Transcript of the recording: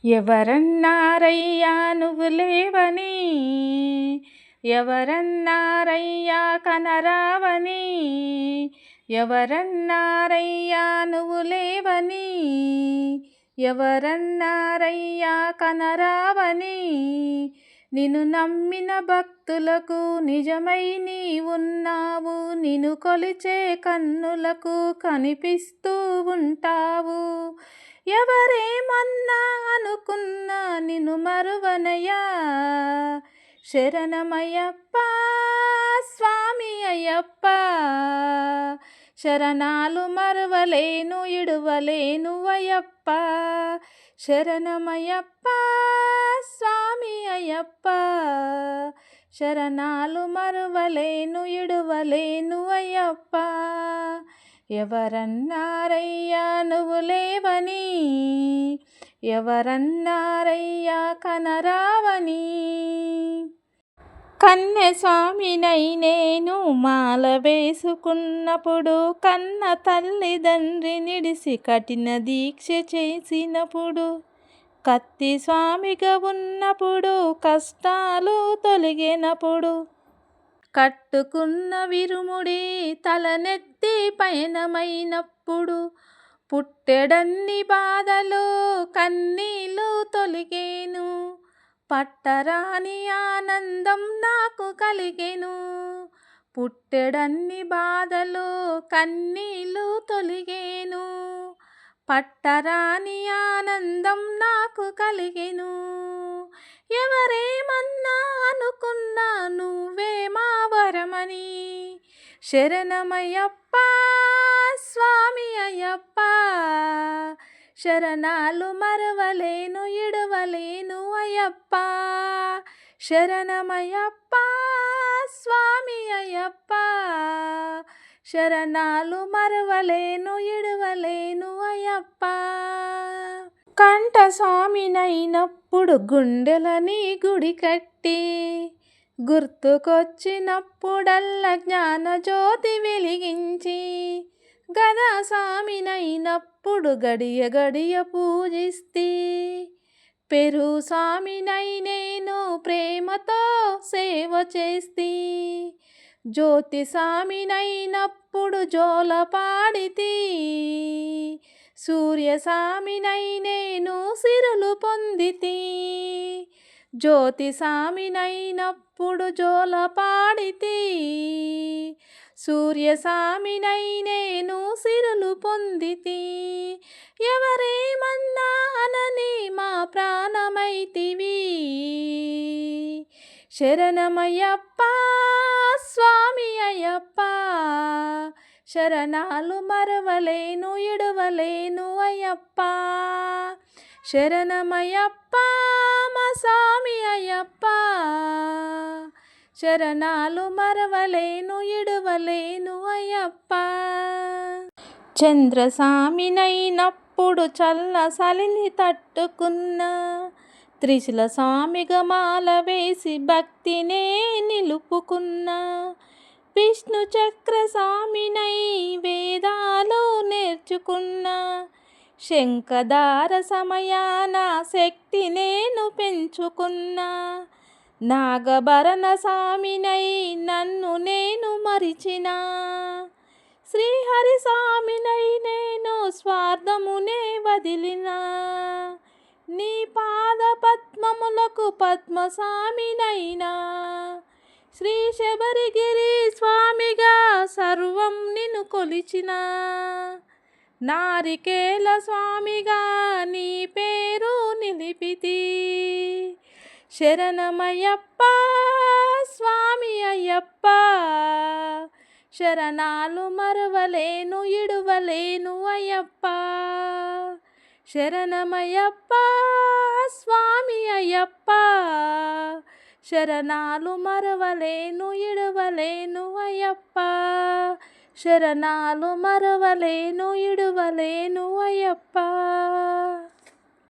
ఎవరన్నారయ్యా నువ్వు లేవని, ఎవరన్నారయ్యా కనరావని, ఎవరన్నారయ్యా నువ్వు లేవని, ఎవరన్నారయ్యా కనరావని. నిన్ను నమ్మిన భక్తులకు నిజమై నీ ఉన్నావు, నిన్ను కొలిచే కన్నులకు కనిపిస్తూ ఉంటావు. ఎవరేమన్నా అనుకున్నా నిన్ను మరువనయ్యా, శరణమయ్యప్ప స్వామి అయ్యప్ప. శరణాలు మరువలేను ఇడువలేను అయ్యప్ప, శరణమయ్యప్ప స్వామి అయ్యప్ప. శరణాలు మరువలేను ఇడువలేను అయ్యప్ప. ఎవరన్నారయ్యా నువ్వు లేవని, ఎవరన్నారయ్యా కనరావని. కన్యస్వామినై నేను మాల వేసుకున్నప్పుడు, కన్న తల్లిదండ్రి నిడిసి కఠిన దీక్ష చేసినప్పుడు, కత్తి స్వామిగా ఉన్నప్పుడు కష్టాలు తొలగినప్పుడు, కట్టుకున్న విరుముడి తలనెత్తి పయనమైనప్పుడు, పుట్టెడన్ని బాధలు కన్నీళ్ళు తొలిగేను, పట్టరాని ఆనందం నాకు కలిగెను. పుట్టెడన్ని బాధలు కన్నీళ్ళు తొలిగేను, పట్టరాని ఆనందం నాకు కలిగెను. ఎవరేమన్నా అనుకున్నా నువ్వే మా వరమని, శరణమయ్యప్ప స్వామి అయ్యప్ప. శరణాలు మరవలేను ఇడవలేను అయ్యప్ప, శరణమయ్యప్ప స్వామి అయ్యప్ప. శరణాలు మరవలేను ఇడవలేను అయ్యప్ప. కంఠ స్వామినైనప్పుడు గుండెలని గుడి కట్టి, గుర్తుకొచ్చినప్పుడల్లా జ్ఞానజ్యోతి వెలిగించి, గదా స్వామినైనప్పుడు గడియ గడియ పూజిస్తే, పెరు స్వామినై నేను ప్రేమతో సేవ చేస్తే, జ్యోతి స్వామినైనప్పుడు జోల పాడితే, సూర్య స్వామినై నేను సిరులు పొందితే, జ్యోతి స్వామినైనప్పుడు జోల పాడితే, సూర్య స్వామినై నేను సిరులు పొందితే. ఎవరేమన్నా అనని మా ప్రాణమైతివి, శరణమయ్యప్ప స్వామి అయ్యప్ప. శరణాలు మరవలేను ఇడవలేను అయ్యప్ప, శరణమయ్యప్ప మా స్వామి అయ్యప్ప. శరణాలు మరవలేను ఇడవలేను అయ్యప్ప. చంద్రస్వామినైనప్పుడు చల్ల సలిని తట్టుకున్న, త్రిశూల స్వామిగా మాల వేసి భక్తినే నిలుపుకున్న, విష్ణు చక్ర స్వామినై వేదాలు నేర్చుకున్న, శంఖధార సమయాన శక్తి నేను పెంచుకున్న, నాగభరణ స్వామినై నన్ను నేను మరిచిన, శ్రీహరి స్వామినై నేను స్వార్థమునే వదిలిన, నీ పాద పద్మములకు పద్మస్వామినైనా, శ్రీ శబరిగిరి స్వామిగా సర్వం నిన్ను కొలిచిన, నారికేల స్వామిగా నీ పేరు నిలిపితి. శరణమయ్యప్ప స్వామి అయ్యప్ప. శరణాలు మరవలేను ఇడవలేను అయ్యప్ప, శరణమయ్యప్ప స్వామి అయ్యప్ప. శరణాలు మరవలేను ఇడవలేను అయ్యప్ప, శరణాలు మరవలేను ఇడవలేను అయ్యప్ప.